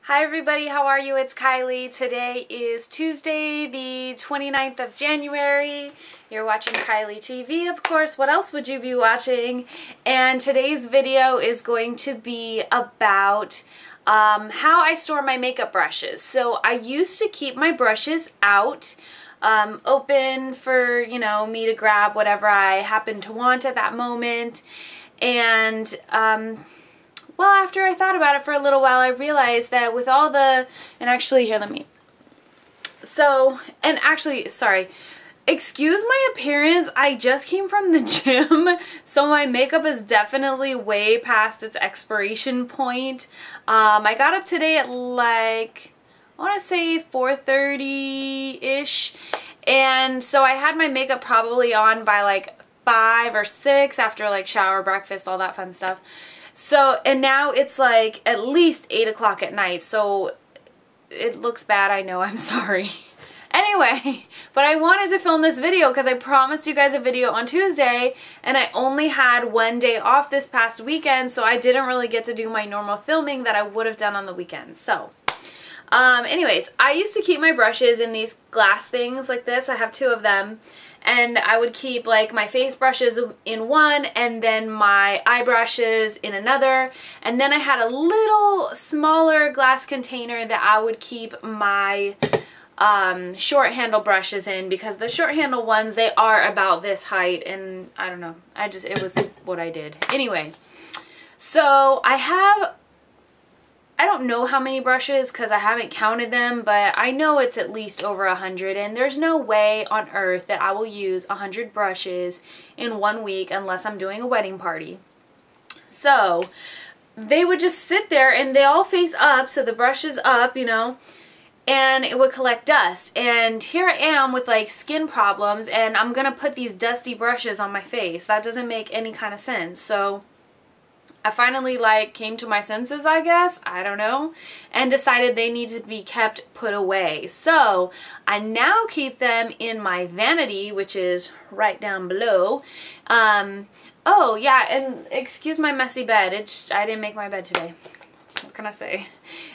Hi everybody, how are you? It's Kylie. Today is Tuesday, the 29th of January. You're watching Kylie TV, of course. What else would you be watching? And today's video is going to be about how I store my makeup brushes. So I used to keep my brushes out, open for, you know, me to grab whatever I happen to want at that moment. And well, after I thought about it for a little while, I realized that with all the, and actually here, sorry, excuse my appearance, I just came from the gym, so my makeup is definitely way past its expiration point. I got up today at like, I want to say 4:30-ish, and so I had my makeup probably on by like 5 or 6 after like shower, breakfast, all that fun stuff. So, and now it's like at least 8 o'clock at night, so it looks bad, I know, I'm sorry. Anyway, but I wanted to film this video because I promised you guys a video on Tuesday, and I only had one day off this past weekend, so I didn't really get to do my normal filming that I would have done on the weekend. So, anyways, I used to keep my brushes in these glass things like this. I have 2 of them. And I would keep like my face brushes in one and then my eye brushes in another. And then I had a little smaller glass container that I would keep my short handle brushes in, because the short handle ones, they are about this height, and I don't know, it was what I did. Anyway, so I don't know how many brushes because I haven't counted them, but I know it's at least over 100, and there's no way on earth that I will use 100 brushes in 1 week unless I'm doing a wedding party. So they would just sit there and they all face up, so the brush is up, you know, and it would collect dust. And here I am with like skin problems, and I'm gonna put these dusty brushes on my face. That doesn't make any kind of sense. So I finally like came to my senses, I guess, I don't know, and decided they need to be kept put away. So I now keep them in my vanity, which is right down below. Oh yeah, and excuse my messy bed. I didn't make my bed today. What can I say?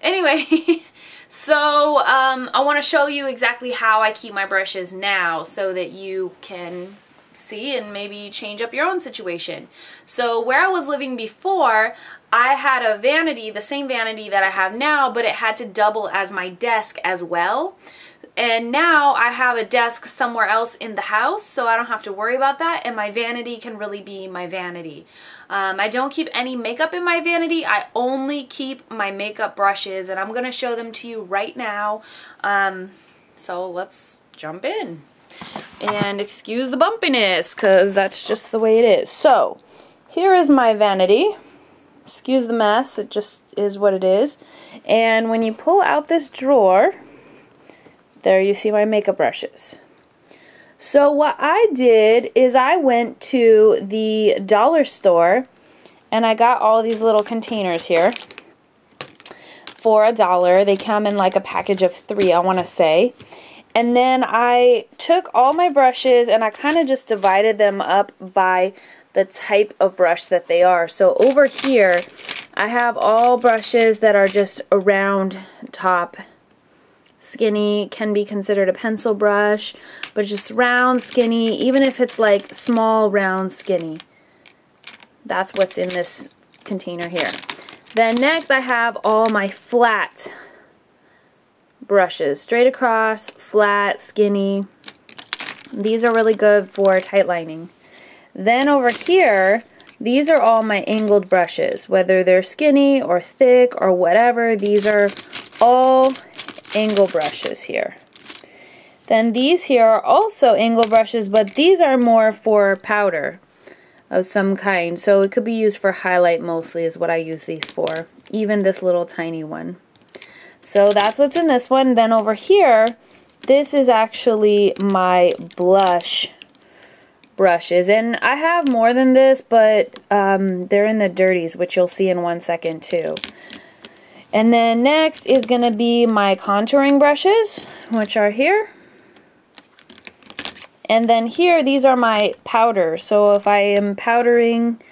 Anyway, so I want to show you exactly how I keep my brushes now so that you can see and maybe change up your own situation. So where I was living before, I had a vanity, the same vanity that I have now, but it had to double as my desk as well. And now I have a desk somewhere else in the house, so I don't have to worry about that, and my vanity can really be my vanity. I don't keep any makeup in my vanity. I only keep my makeup brushes, and I'm going to show them to you right now. So let's jump in. And excuse the bumpiness, because that's just the way it is. So, here is my vanity. Excuse the mess, it just is what it is. And when you pull out this drawer, there you see my makeup brushes. So what I did is I went to the dollar store and I got all these little containers here for $1. They come in like a package of 3, I want to say. And then I took all my brushes and I kind of just divided them up by the type of brush that they are. So over here, I have all brushes that are just a round top, skinny, can be considered a pencil brush, but just round, skinny, even if it's like small, round, skinny. That's what's in this container here. Then next I have all my flat brushes, straight across, flat, skinny. These are really good for tight lining. Then over here, these are all my angled brushes, whether they're skinny or thick or whatever. These are all angle brushes here. Then these here are also angle brushes, but these are more for powder of some kind, so it could be used for highlight mostly is what I use these for, even this little tiny one. So that's what's in this one. Then over here, this is actually my blush brushes. And I have more than this, but they're in the dirties, which you'll see in 1 second too. And then next is going to be my contouring brushes, which are here. And then here, these are my powder. So if I am powdering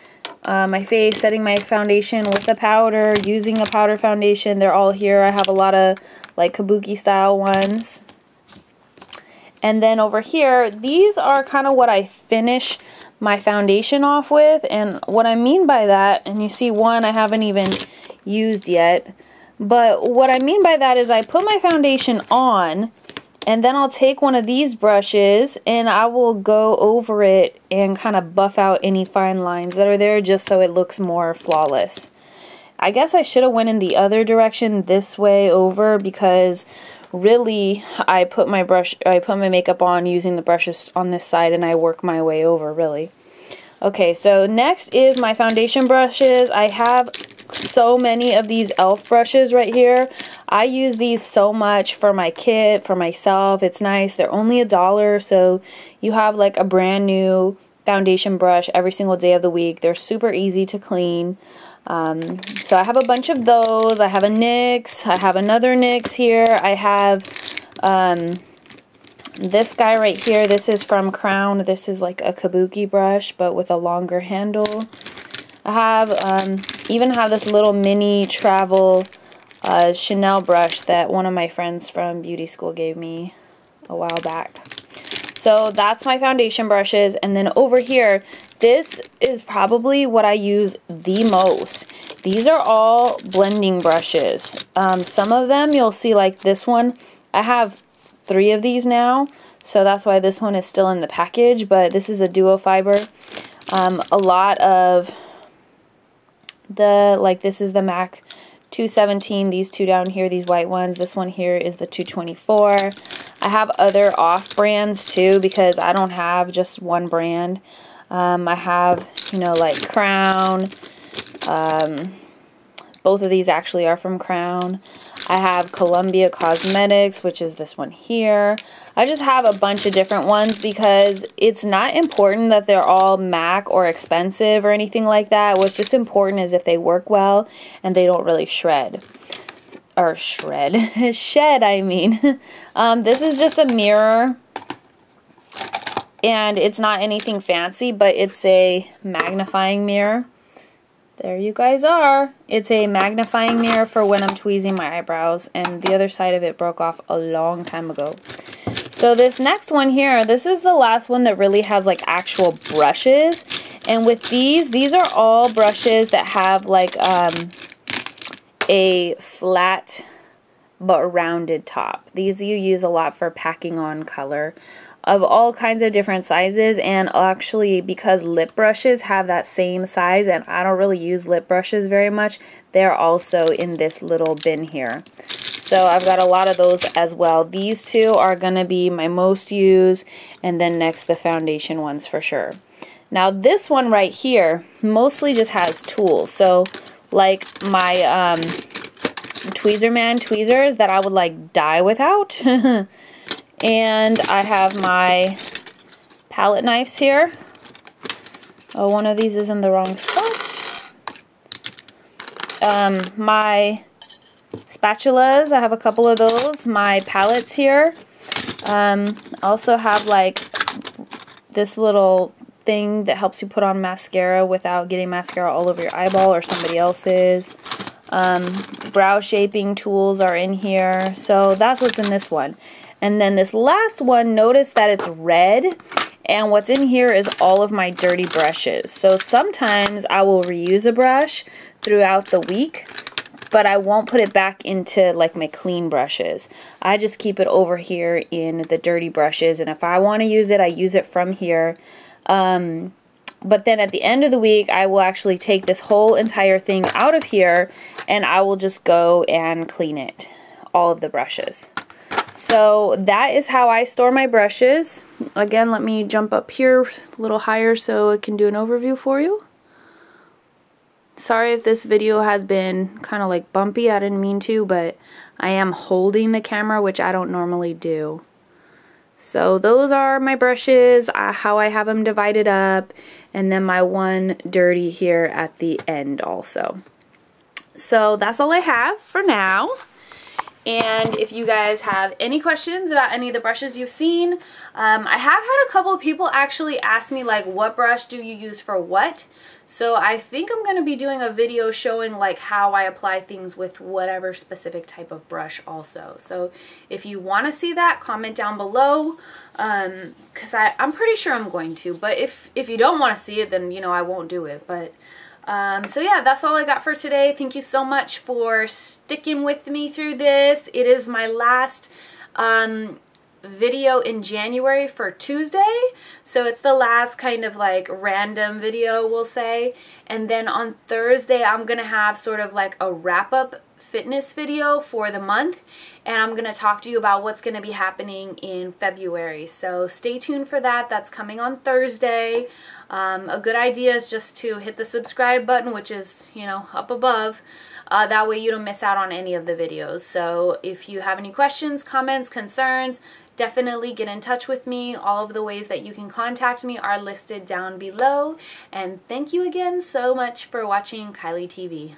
my face, setting my foundation with the powder, using a powder foundation. They're all here. I have a lot of like kabuki style ones. And then over here, these are kind of what I finish my foundation off with. And what I mean by that, and you see one I haven't even used yet, but what I mean by that is I put my foundation on, and then I'll take one of these brushes and I will go over it and kind of buff out any fine lines that are there just so it looks more flawless. I guess I should have went in the other direction this way over, because really I put my makeup on using the brushes on this side and I work my way over really. Okay, so next is my foundation brushes. I have so many of these e.l.f. brushes right here. I use these so much for my kit, for myself. It's nice. They're only $1, so you have like a brand new foundation brush every single day of the week. They're super easy to clean. So I have a bunch of those. I have a NYX. I have another NYX here. I have this guy right here. This is from Crown. This is like a kabuki brush, but with a longer handle. I have even have this little mini travel Chanel brush that one of my friends from beauty school gave me a while back. So that's my foundation brushes. And then over here, this is probably what I use the most. These are all blending brushes. Some of them you'll see, like this one. I have 3 of these now, so that's why this one is still in the package, but this is a duo fiber. A lot of this is the MAC 217, these two down here, these white ones. This one here is the 224. I have other off brands too, because I don't have just one brand. I have, you know, like Crown. Both of these actually are from Crown. I have Columbia Cosmetics, which is this one here. I just have a bunch of different ones because it's not important that they're all MAC or expensive or anything like that. What's just important is if they work well and they don't really shred. Or shred. Shed, I mean. This is just a mirror. And it's not anything fancy, but it's a magnifying mirror. There you guys are. It's a magnifying mirror for when I'm tweezing my eyebrows, and the other side of it broke off a long time ago. So this next one here, this is the last one that really has like actual brushes. And with these are all brushes that have like a flat but rounded top. These you use a lot for packing on color of all kinds of different sizes, and actually because lip brushes have that same size and I don't really use lip brushes very much, they're also in this little bin here. So I've got a lot of those as well. These two are going to be my most used, and then next the foundation ones for sure. Now this one right here mostly just has tools. So like my Tweezerman tweezers that I would like die without. And I have my palette knives here. Oh, one of these is in the wrong spot. My spatulas, I have a couple of those. My palettes here. I also have like this little thing that helps you put on mascara without getting mascara all over your eyeball or somebody else's. Brow shaping tools are in here. So that's what's in this one. And then this last one, notice that it's red, and what's in here is all of my dirty brushes. So sometimes I will reuse a brush throughout the week, but I won't put it back into like my clean brushes. I just keep it over here in the dirty brushes, and if I want to use it, I use it from here. But then at the end of the week, I will actually take this whole entire thing out of here, and I will just go and clean it, all of the brushes. So that is how I store my brushes. Again, let me jump up here a little higher so it can do an overview for you. Sorry if this video has been kind of like bumpy, I didn't mean to, but I am holding the camera, which I don't normally do. So those are my brushes, how I have them divided up, and then my one dirty here at the end also. So that's all I have for now. And if you guys have any questions about any of the brushes you've seen, I have had a couple of people actually ask me like, what brush do you use for what? So I think I'm going to be doing a video showing like how I apply things with whatever specific type of brush also. So if you want to see that, comment down below, because I'm pretty sure I'm going to. But if you don't want to see it, then, you know, I won't do it. But so yeah, that's all I got for today. Thank you so much for sticking with me through this. It is my last video in January for Tuesday, so it's the last kind of like random video, we'll say, and then on Thursday I'm gonna have sort of like a wrap-up fitness video for the month, and I'm gonna talk to you about what's gonna be happening in February. So stay tuned for that. That's coming on Thursday. A good idea is just to hit the subscribe button, which is, you know, up above. That way you don't miss out on any of the videos. So if you have any questions, comments, concerns, definitely get in touch with me. All of the ways that you can contact me are listed down below. And thank you again so much for watching Kylie TV.